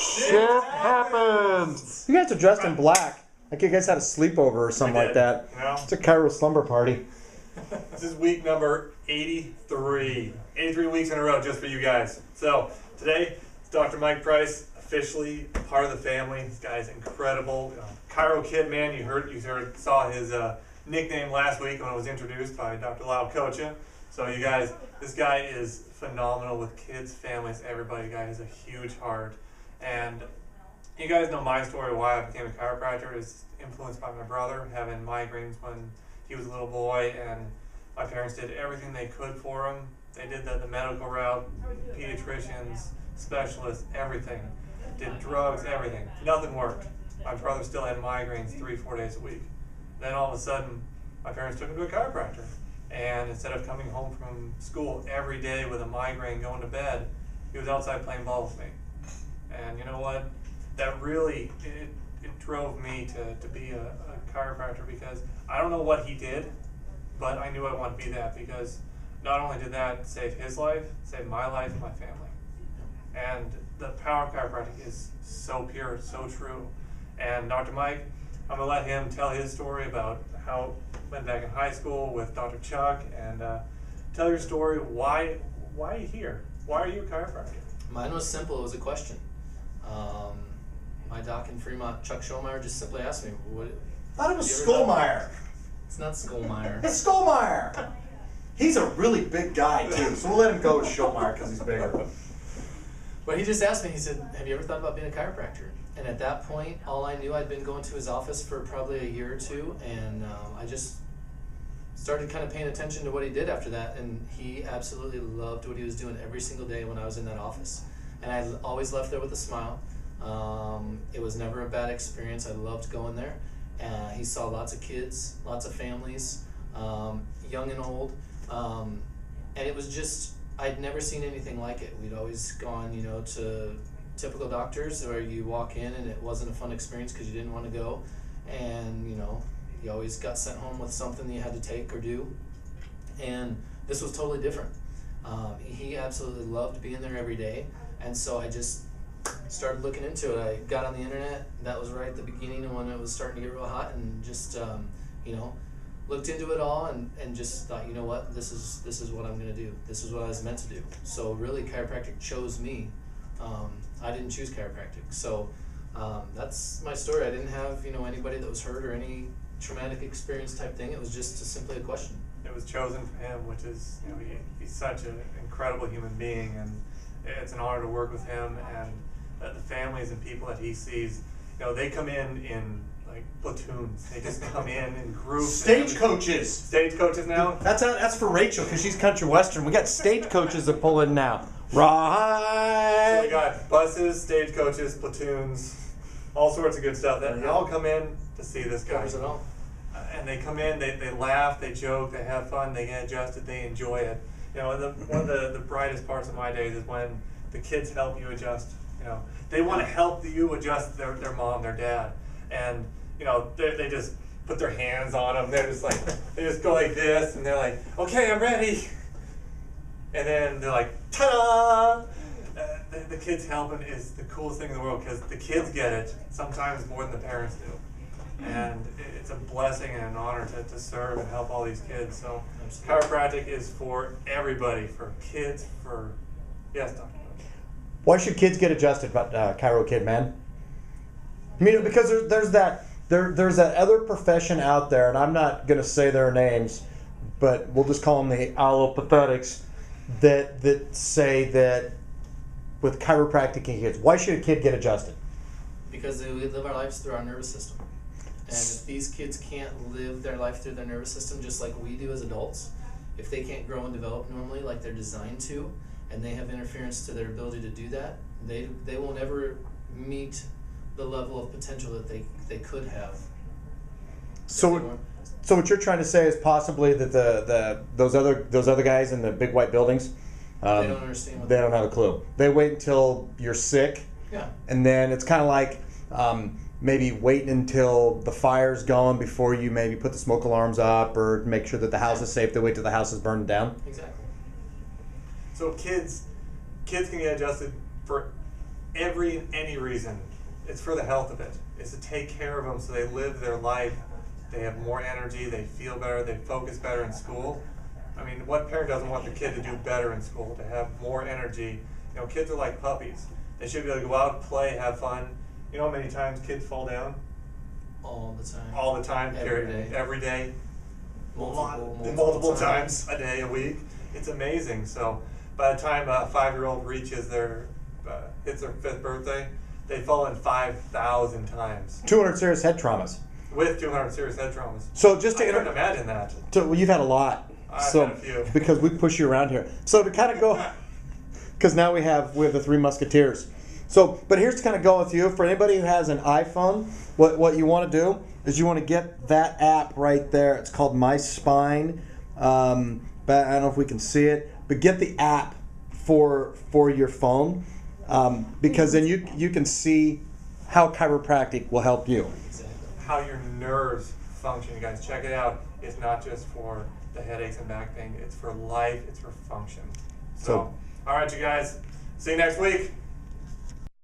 Shit happens. You guys are dressed in black. Like you guys had a sleepover or something like that. You know? It's a Cairo slumber party. This is week number 83. 83 weeks in a row just for you guys. So today, it's Dr. Mike Price, officially part of the family. This guy's incredible. Kiro Kidman, you saw his nickname last week when it was introduced by Dr. Koca. So you guys, this guy is phenomenal with kids, families, everybody. The guy has a huge heart. And you guys know my story, why I became a chiropractor is influenced by my brother having migraines when he was a little boy, and my parents did everything they could for him. They did the medical route, pediatricians, specialists, everything. Did drugs, everything. Nothing worked. My brother still had migraines 3-4 days a week. Then all of a sudden, my parents took him to a chiropractor. And instead of coming home from school every day with a migraine going to bed, he was outside playing ball with me. And you know what? That really, it drove me to be a chiropractor, because I don't know what he did, but I knew I wanted to be that, because not only did that save his life, saved my life and my family. And the power of chiropractic is so pure, so true. And Dr. Mike, I'm going to let him tell his story about how he went back in high school with Dr. Chuck, and tell your story. Why are you here? Why are you a chiropractor? Mine was simple. It was a question. My doc in Fremont, Chuck Schollmeyer, just simply asked me, "What?" I thought it was Schollmeyer. It's not Schollmeyer. It's Schollmeyer. He's a really big guy too, so we'll let him go with Schollmeyer because he's bigger. But he just asked me. He said, "Have you ever thought about being a chiropractor?" And at that point, all I knew, I'd been going to his office for probably a year or two, and I just started kind of paying attention to what he did after that, and he absolutely loved what he was doing every single day when I was in that office. And I always left there with a smile. It was never a bad experience. I loved going there. He saw lots of kids, lots of families, young and old, and it was just, I'd never seen anything like it. We'd always gone, to typical doctors where you walk in and it wasn't a fun experience because you didn't want to go, and you always got sent home with something that you had to take or do. And this was totally different. He absolutely loved being there every day, and so I just started looking into it. I got on the internet. That was right at the beginning of when it was starting to get real hot, and just looked into it all, and just thought, you know what, this is what I'm going to do. This is what I was meant to do. So really, chiropractic chose me. I didn't choose chiropractic. So that's my story. I didn't have anybody that was hurt or any traumatic experience type thing. It was just simply a question. It was chosen for him, which is, he's such an incredible human being, and it's an honor to work with him. And the families and people that he sees, they come in like platoons. They just come in groups. Stagecoaches. Stagecoaches now? That's for Rachel, because she's country western. We got stagecoaches that pull in now. Right. So we got buses, stagecoaches, platoons, all sorts of good stuff. They all come in to see this guy. Covers it all. And they come in, they laugh, they joke, they have fun, they get adjusted, they enjoy it. One of the brightest parts of my days is when the kids help you adjust. They want to help you adjust their mom, their dad, and they just put their hands on them. They're just like, they just go like this, and they're like, okay, I'm ready. And then they're like, ta-da! The kids helping is the coolest thing in the world, because the kids get it sometimes more than the parents do. And it's a blessing and an honor to serve and help all these kids. So chiropractic is for everybody, for kids, for, yes, Dr. Why should kids get adjusted, Kiro Kidman? Because there's that other profession out there, and I'm not going to say their names, but we'll just call them the allopathics, that say that with chiropractic in kids, why should a kid get adjusted? Because we live our lives through our nervous system. And if these kids can't live their life through their nervous system just like we do as adults, if they can't grow and develop normally like they're designed to, and they have interference to their ability to do that, they will never meet the level of potential that they could have. So what you're trying to say is possibly that those other guys in the big white buildings, they don't understand. They don't have a clue. They wait until you're sick. Yeah. And then it's kind of like maybe waiting until the fire's gone before you maybe put the smoke alarms up or make sure that the house is safe. They wait till the house is burned down. Exactly. So kids can get adjusted for any reason, it's for the health of it. It's to take care of them so they live their life. They have more energy, they feel better, they focus better in school. I mean, what parent doesn't want their kid to do better in school, to have more energy? You know, kids are like puppies. They should be able to go out, play, have fun. You know how many times kids fall down? All the time. All the time, Every day. Every day. Multiple times a day, a week. It's amazing. So by the time a 5-year-old reaches hits their 5th birthday, they've fallen 5,000 times 200 serious head traumas. with 200 serious head traumas. So just to I couldn't imagine that. well, you've had a lot. I've had a few. Because we push you around here. So to kind of go, because now we have the 3 Musketeers. So, but here's to kind of go with you. For anybody who has an iPhone, what you want to do is you want to get that app right there. It's called My Spine. But I don't know if we can see it, but get the app for your phone, because then you can see how chiropractic will help you. Exactly. How your nerves function, you guys. Check it out. It's not just for the headaches and back pain. It's for life. It's for function. So all right, you guys. See you next week.